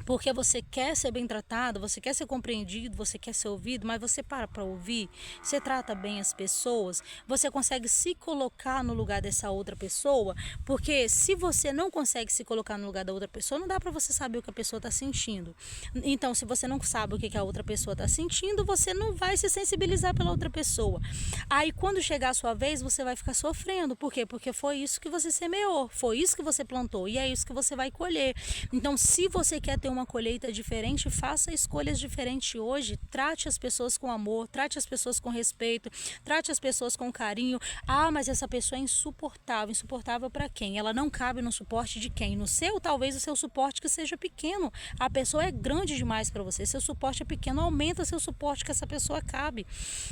Speaker 1: Porque você quer ser bem tratado, você quer ser compreendido, você quer ser ouvido, mas você para ouvir, você trata bem as pessoas, você consegue se colocar no lugar dessa outra pessoa, porque se você não consegue se colocar no lugar da outra pessoa, não dá para você saber o que a pessoa está sentindo. Então, se você não sabe o que a outra pessoa está sentindo, você não vai se sensibilizar pela outra pessoa. Aí, quando chegar a sua vez, você vai ficar sofrendo. Por quê? Porque foi isso que você semeou, foi isso que você plantou e é isso que você vai colher. Então, se você quer ter uma colheita diferente, faça escolhas diferentes hoje, trate as pessoas com amor, trate as pessoas com respeito, trate as pessoas com carinho. Ah, mas essa pessoa é insuportável. Insuportável para quem? Ela não cabe no suporte de quem? No seu, talvez o seu suporte que seja pequeno. A pessoa é grande demais para você, seu suporte é pequeno, aumenta seu suporte que essa pessoa cabe.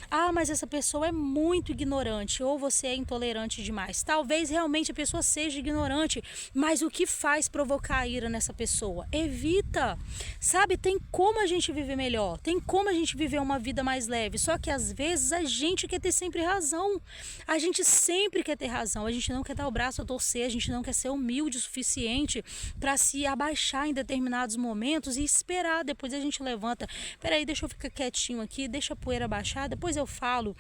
Speaker 1: Ah, mas essa pessoa é muito ignorante ou você é intolerante demais. Talvez realmente a pessoa seja ignorante, mas o que faz provocar a ira nessa pessoa? Evita. Sabe, tem como a gente viver melhor, tem como a gente viver uma vida mais leve, só que às vezes a gente quer ter sempre razão. A gente sempre quer ter razão, a gente não quer dar o braço a torcer, a gente não quer ser humilde o suficiente para se abaixar em determinados momentos e esperar, depois a gente levanta. Peraí, deixa eu ficar quietinho aqui, deixa a poeira baixar, depois eu falo.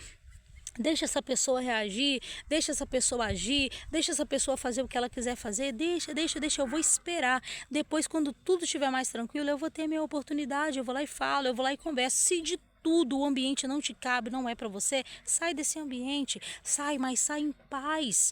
Speaker 1: Deixa essa pessoa reagir, deixa essa pessoa agir, deixa essa pessoa fazer o que ela quiser fazer, deixa, eu vou esperar. Depois, quando tudo estiver mais tranquilo, eu vou ter a minha oportunidade, eu vou lá e falo, eu vou lá e converso. Se de tudo o ambiente não te cabe, não é para você, sai desse ambiente, sai, mas sai em paz,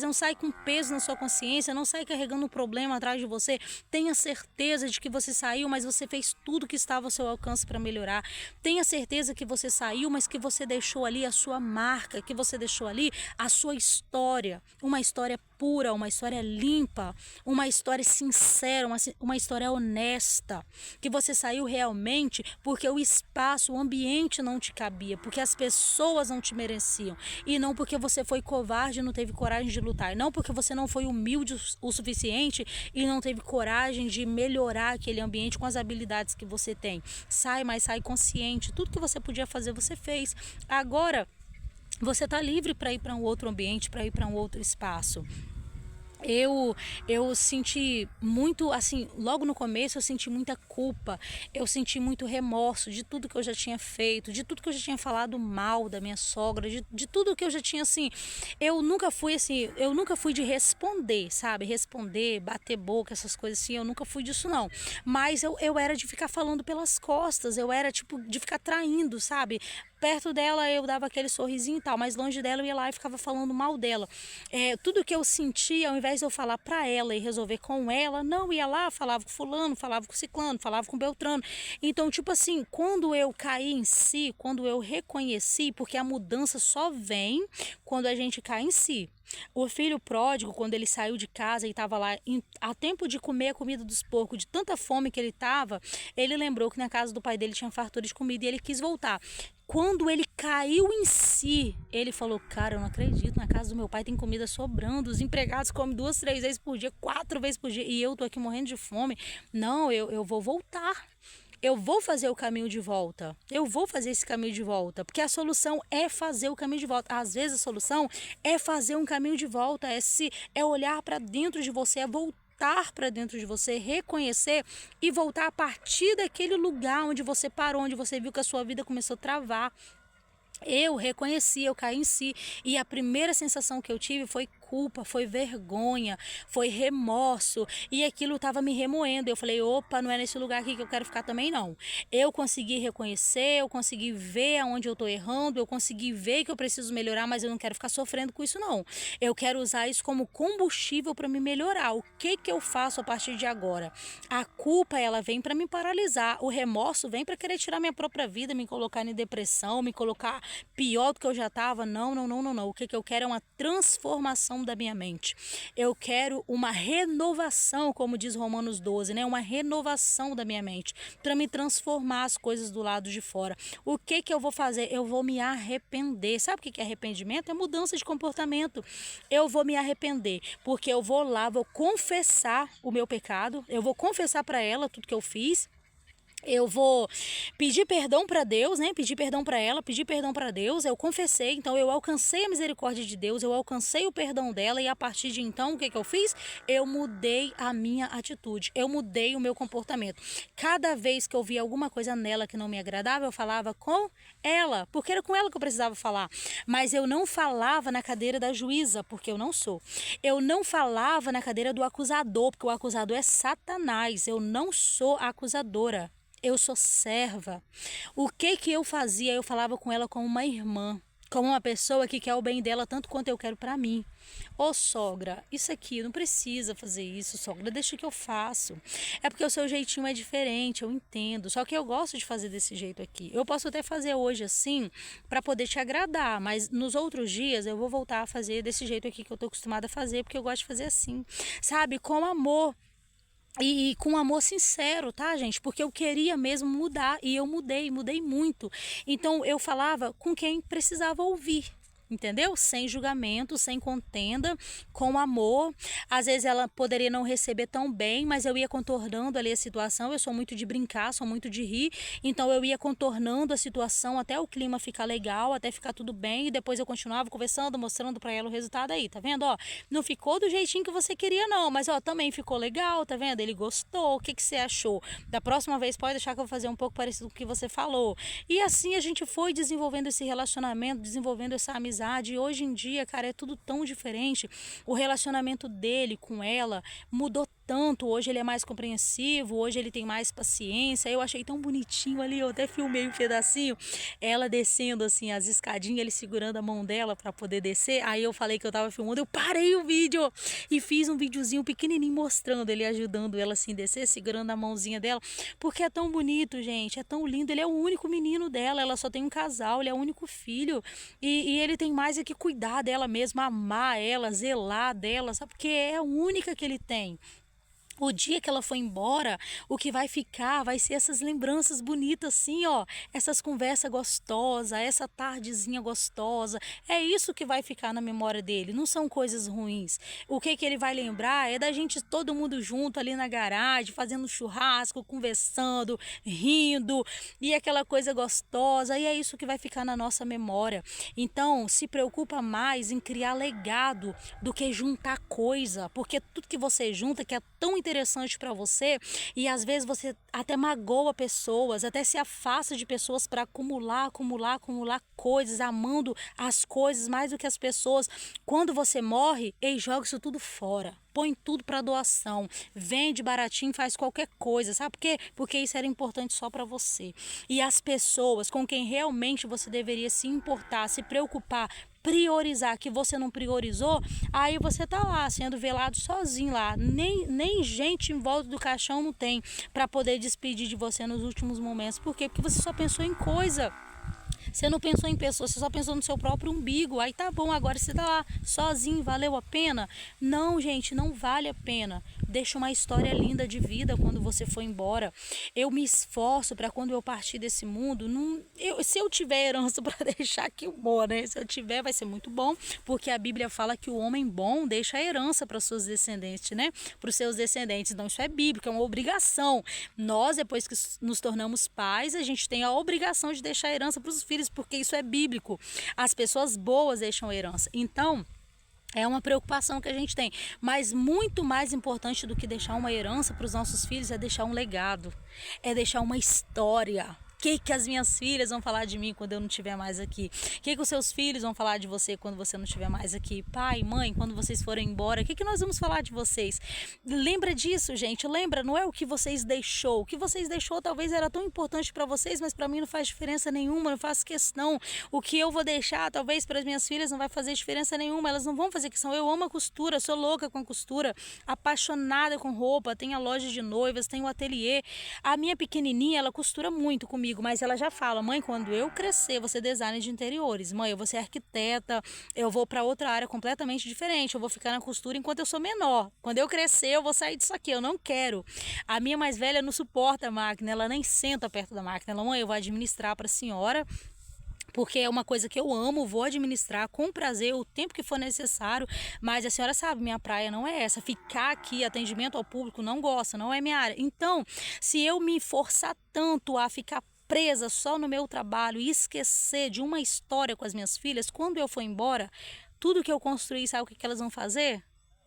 Speaker 1: não sai com peso na sua consciência, não sai carregando um problema atrás de você. Tenha certeza de que você saiu, mas você fez tudo que estava ao seu alcance para melhorar. Tenha certeza que você saiu, mas que você deixou ali a sua marca, que você deixou ali a sua história, uma história pura, uma história limpa, uma história sincera, uma história honesta, que você saiu realmente porque o espaço, o ambiente não te cabia, porque as pessoas não te mereciam, e não porque você foi covarde e não teve coragem de lutar, e não porque você não foi humilde o suficiente e não teve coragem de melhorar aquele ambiente com as habilidades que você tem. Sai, mas sai consciente, tudo que você podia fazer você fez. Agora você está livre para ir para um outro ambiente, para ir para um outro espaço. Eu senti muito, assim, logo no começo eu senti muita culpa, eu senti muito remorso de tudo que eu já tinha feito, de tudo que eu já tinha falado mal da minha sogra, de tudo que eu já tinha, assim, eu nunca fui de responder, sabe, responder, bater boca, essas coisas assim, eu nunca fui disso não, mas eu era de ficar falando pelas costas, eu era tipo de ficar traindo, sabe, perto dela eu dava aquele sorrisinho e tal, mas longe dela eu ia lá e ficava falando mal dela. Tudo que eu sentia, ao invés de eu falar pra ela e resolver com ela, não, ia lá, falava com fulano, falava com ciclano, falava com beltrano. Então, tipo assim, quando eu caí em si, quando eu reconheci, porque a mudança só vem quando a gente cai em si. O filho pródigo, quando ele saiu de casa e estava lá a tempo de comer a comida dos porcos, de tanta fome que ele estava, ele lembrou que na casa do pai dele tinha fartura de comida e ele quis voltar. Quando ele caiu em si, ele falou, cara, eu não acredito, na casa do meu pai tem comida sobrando, os empregados comem 2, 3 vezes por dia, 4 vezes por dia, e eu tô aqui morrendo de fome. Não, eu vou voltar. Eu vou fazer o caminho de volta. Eu vou fazer esse caminho de volta. Porque a solução é fazer o caminho de volta. Às vezes a solução é fazer um caminho de volta. É olhar para dentro de você, é voltar para dentro de você, reconhecer e voltar a partir daquele lugar onde você parou, onde você viu que a sua vida começou a travar. Eu reconheci, eu caí em si, e a primeira sensação que eu tive foi culpa, foi vergonha, foi remorso, e aquilo estava me remoendo. Eu falei, opa, não é nesse lugar aqui que eu quero ficar também não. Eu consegui reconhecer, eu consegui ver aonde eu estou errando, eu consegui ver que eu preciso melhorar, mas eu não quero ficar sofrendo com isso não. Eu quero usar isso como combustível para me melhorar. O que que eu faço a partir de agora? A culpa, ela vem para me paralisar, o remorso vem para querer tirar minha própria vida, me colocar em depressão, me colocar pior do que eu já estava. Não, não, não, não, não. O que eu quero é uma transformação da minha mente. Eu quero uma renovação, como diz Romanos 12, né? Uma renovação da minha mente, para me transformar as coisas do lado de fora. O que eu vou fazer? Eu vou me arrepender. Sabe o que é arrependimento? É mudança de comportamento. Eu vou me arrepender, porque eu vou lá, vou confessar o meu pecado, eu vou confessar para ela tudo que eu fiz. Eu vou pedir perdão para Deus, né? Pedir perdão para ela, pedir perdão para Deus. Eu confessei, então eu alcancei a misericórdia de Deus, eu alcancei o perdão dela, e a partir de então, o que eu fiz? Eu mudei a minha atitude, eu mudei o meu comportamento. Cada vez que eu via alguma coisa nela que não me agradava, eu falava com ela, porque era com ela que eu precisava falar. Mas eu não falava na cadeira da juíza, porque eu não sou. Eu não falava na cadeira do acusador, porque o acusador é Satanás. Eu não sou acusadora. Eu sou serva. O que eu fazia? Eu falava com ela como uma irmã, como uma pessoa que quer o bem dela tanto quanto eu quero para mim. Ô sogra, isso aqui, não precisa fazer isso, sogra, deixa que eu faço. É porque o seu jeitinho é diferente, eu entendo. Só que eu gosto de fazer desse jeito aqui. Eu posso até fazer hoje assim, para poder te agradar, mas nos outros dias eu vou voltar a fazer desse jeito aqui que eu tô acostumada a fazer, porque eu gosto de fazer assim, sabe? Com amor. E com amor sincero, tá, gente? Porque eu queria mesmo mudar, e eu mudei muito. Então eu falava com quem precisava ouvir. Entendeu? Sem julgamento, sem contenda, com amor. Às vezes ela poderia não receber tão bem, mas eu ia contornando ali a situação. Eu sou muito de brincar, sou muito de rir. Então eu ia contornando a situação até o clima ficar legal, até ficar tudo bem. E depois eu continuava conversando, mostrando pra ela o resultado aí, tá vendo? Ó, não ficou do jeitinho que você queria não, mas ó, também ficou legal, tá vendo? Ele gostou. O que você achou? Da próxima vez pode deixar que eu vou fazer um pouco parecido com o que você falou. E assim a gente foi desenvolvendo esse relacionamento, desenvolvendo essa amizade. E hoje em dia, cara, é tudo tão diferente. O relacionamento dele com ela mudou tanto. Hoje ele é mais compreensivo, hoje ele tem mais paciência. Eu achei tão bonitinho ali, eu até filmei um pedacinho, ela descendo assim as escadinhas, ele segurando a mão dela para poder descer. Aí eu falei que eu tava filmando, eu parei o vídeo e fiz um videozinho pequenininho mostrando ele ajudando ela assim descer, segurando a mãozinha dela, porque é tão bonito, gente, é tão lindo. Ele é o único menino dela, ela só tem um casal, ele é o único filho, e ele tem mais é que cuidar dela mesma, amar ela, zelar dela, sabe? Porque é a única que ele tem. O dia que ela for embora, o que vai ficar vai ser essas lembranças bonitas assim, ó, essas conversas gostosas, essa tardezinha gostosa. É isso que vai ficar na memória dele, não são coisas ruins. O que ele vai lembrar é da gente todo mundo junto ali na garagem, fazendo churrasco, conversando, rindo, e aquela coisa gostosa, e é isso que vai ficar na nossa memória. Então, se preocupa mais em criar legado do que juntar coisa, porque tudo que você junta, que é tão interessante para você, e às vezes você até magoa pessoas, até se afasta de pessoas para acumular coisas, amando as coisas mais do que as pessoas. Quando você morre, joga isso tudo fora. Põe tudo para doação, vende baratinho, faz qualquer coisa, sabe por quê? Porque isso era importante só para você. E as pessoas com quem realmente você deveria se importar, se preocupar, priorizar, que você não priorizou, aí você tá lá sendo velado sozinho lá, nem gente em volta do caixão não tem para poder despedir de você nos últimos momentos. Por quê? Porque você só pensou em coisa. Você não pensou em pessoas, você só pensou no seu próprio umbigo. Aí tá bom, agora você tá lá sozinho, valeu a pena? Não, gente, não vale a pena. Deixa uma história linda de vida quando você for embora. Eu me esforço para quando eu partir desse mundo, se eu tiver herança para deixar, que bom, né? Se eu tiver, vai ser muito bom, porque a Bíblia fala que o homem bom deixa a herança para os seus descendentes, né? Para os seus descendentes. Então isso é bíblico, é uma obrigação. Nós, depois que nos tornamos pais, a gente tem a obrigação de deixar a herança para os filhos, porque isso é bíblico. As pessoas boas deixam herança. Então, é uma preocupação que a gente tem, mas muito mais importante do que deixar uma herança para os nossos filhos é deixar um legado, é deixar uma história. que as minhas filhas vão falar de mim quando eu não estiver mais aqui? O que os seus filhos vão falar de você quando você não estiver mais aqui? Pai, mãe, quando vocês forem embora, o que nós vamos falar de vocês? Lembra disso, gente, lembra, não é o que vocês deixou. O que vocês deixou talvez era tão importante para vocês, mas para mim não faz diferença nenhuma, não faço questão. O que eu vou deixar, talvez para as minhas filhas não vai fazer diferença nenhuma, elas não vão fazer questão. Eu amo a costura, sou louca com costura, apaixonada com roupa, tenho a loja de noivas, tenho o ateliê. A minha pequenininha, ela costura muito comigo, mas ela já fala: mãe, quando eu crescer, vou ser designer de interiores, mãe, eu vou ser arquiteta, eu vou para outra área completamente diferente, eu vou ficar na costura enquanto eu sou menor, quando eu crescer eu vou sair disso aqui, eu não quero. A minha mais velha não suporta a máquina, ela nem senta perto da máquina, ela: mãe, eu vou administrar para a senhora, porque é uma coisa que eu amo, vou administrar com prazer o tempo que for necessário, mas a senhora sabe, minha praia não é essa, ficar aqui, atendimento ao público, não gosta, não é minha área. Então, se eu me forçar tanto a ficar presa só no meu trabalho e esquecer de uma história com as minhas filhas, quando eu for embora, tudo que eu construí, sabe o que elas vão fazer?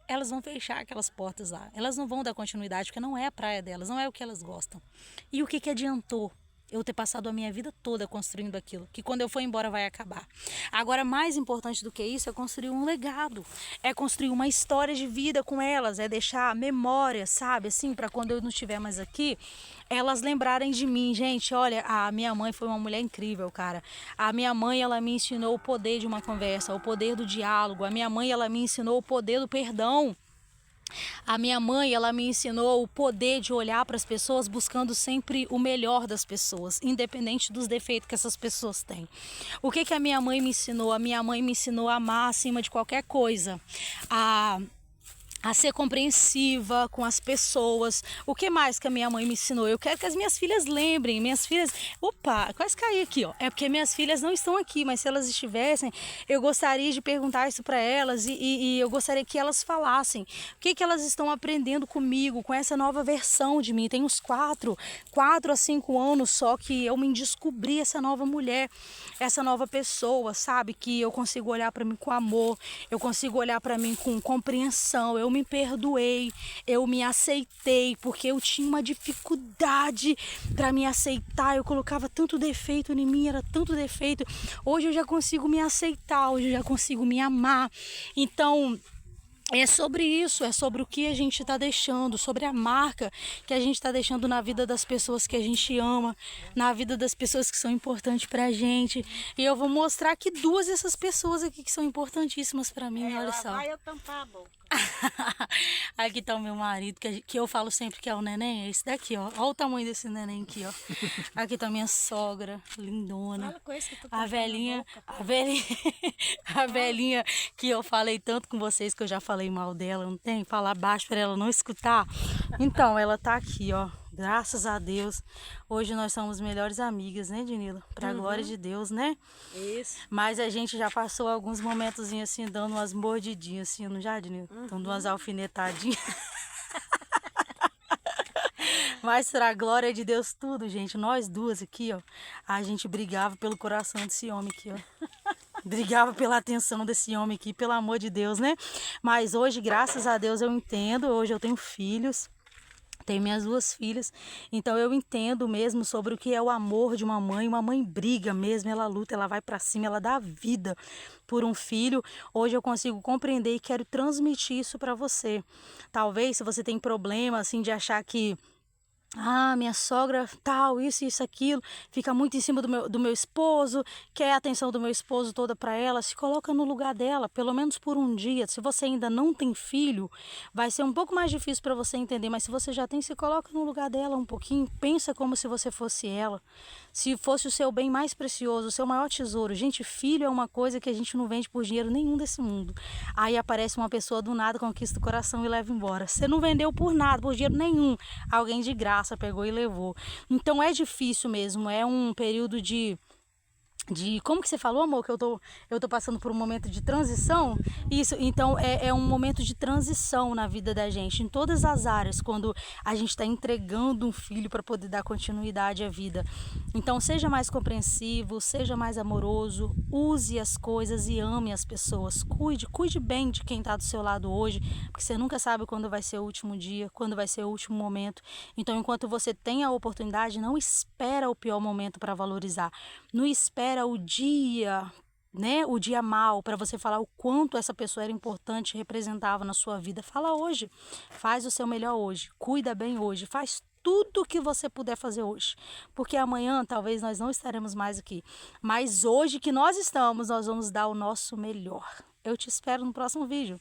Speaker 1: Elas vão fechar aquelas portas lá, elas não vão dar continuidade, porque não é a praia delas, não é o que elas gostam. E o que adiantou eu ter passado a minha vida toda construindo aquilo, que quando eu for embora vai acabar? Agora, mais importante do que isso é construir um legado, é construir uma história de vida com elas, é deixar memória, sabe, assim, para quando eu não estiver mais aqui, elas lembrarem de mim. Gente, olha, a minha mãe foi uma mulher incrível, cara. A minha mãe, ela me ensinou o poder de uma conversa, o poder do diálogo. A minha mãe, ela me ensinou o poder do perdão. A minha mãe, ela me ensinou o poder de olhar para as pessoas buscando sempre o melhor das pessoas, independente dos defeitos que essas pessoas têm. O que a minha mãe me ensinou? A minha mãe me ensinou a amar acima de qualquer coisa, a ser compreensiva com as pessoas. O que mais que a minha mãe me ensinou? Eu quero que as minhas filhas lembrem, minhas filhas... Opa, quase caí aqui, ó. É porque minhas filhas não estão aqui, mas se elas estivessem, eu gostaria de perguntar isso para elas e eu gostaria que elas falassem. O que elas estão aprendendo comigo, com essa nova versão de mim? Tem uns 4 a 5 anos só que eu me descobri essa nova mulher, essa nova pessoa, sabe? Que eu consigo olhar para mim com amor, eu consigo olhar para mim com compreensão, eu me perdoei, eu me aceitei, porque eu tinha uma dificuldade para me aceitar, eu colocava tanto defeito em mim, era tanto defeito. Hoje eu já consigo me aceitar, hoje eu já consigo me amar. Então, é sobre isso, é sobre o que a gente está deixando, sobre a marca que a gente está deixando na vida das pessoas que a gente ama, na vida das pessoas que são importantes pra gente. E eu vou mostrar aqui 2 dessas pessoas aqui que são importantíssimas pra mim, olha só.
Speaker 2: Vai eu tampar a boca.
Speaker 1: Aqui tá o meu marido, que eu falo sempre que é o neném, é esse daqui, ó. Olha o tamanho desse neném aqui, ó. Aqui tá minha sogra, lindona.
Speaker 2: Fala com esse que eu tô
Speaker 1: A velhinha, a velhinha que eu falei tanto com vocês, que eu já falei mal dela, não tem? Falar baixo para ela não escutar. Então, ela tá aqui, ó. Graças a Deus. Hoje nós somos melhores amigas, né, Dinila? Pra glória de Deus, né?
Speaker 2: Isso.
Speaker 1: Mas a gente já passou alguns momentos assim, dando umas mordidinhas, assim, não já, Dinila? Dando umas alfinetadinhas. Mas pra glória de Deus tudo, gente. Nós duas aqui, ó. A gente brigava pelo coração desse homem aqui, ó. Brigava pela atenção desse homem aqui, pelo amor de Deus, né? Mas hoje, graças a Deus, eu entendo. Hoje eu tenho filhos. Tenho minhas 2 filhas, então eu entendo mesmo sobre o que é o amor de uma mãe. Uma mãe briga mesmo, ela luta, ela vai pra cima, ela dá vida por um filho. Hoje eu consigo compreender e quero transmitir isso pra você. Talvez se você tem problema assim de achar que minha sogra tal, isso, aquilo, fica muito em cima do meu esposo, quer a atenção do meu esposo toda para ela, se coloca no lugar dela, pelo menos por um dia. Se você ainda não tem filho, vai ser um pouco mais difícil para você entender, mas se você já tem, se coloca no lugar dela um pouquinho, pensa como se você fosse ela, se fosse o seu bem mais precioso, o seu maior tesouro. Gente, filho é uma coisa que a gente não vende por dinheiro nenhum desse mundo. Aí aparece uma pessoa do nada, conquista o coração e leva embora. Você não vendeu por nada, por dinheiro nenhum, alguém de graça pegou e levou. Então é difícil mesmo, é um período de como que você falou, amor, que eu tô passando por um momento de transição? Isso, então é um momento de transição na vida da gente, em todas as áreas, quando a gente está entregando um filho para poder dar continuidade à vida. Então seja mais compreensivo, seja mais amoroso, use as coisas e ame as pessoas. Cuide bem de quem está do seu lado hoje, porque você nunca sabe quando vai ser o último dia, quando vai ser o último momento. Então, enquanto você tem a oportunidade, não espera o pior momento para valorizar. Não espera o dia, né, o dia mal, para você falar o quanto essa pessoa era importante, representava na sua vida. Fala hoje, faz o seu melhor hoje, cuida bem hoje, faz tudo o que você puder fazer hoje, porque amanhã talvez nós não estaremos mais aqui, mas hoje que nós estamos, nós vamos dar o nosso melhor. Eu te espero no próximo vídeo.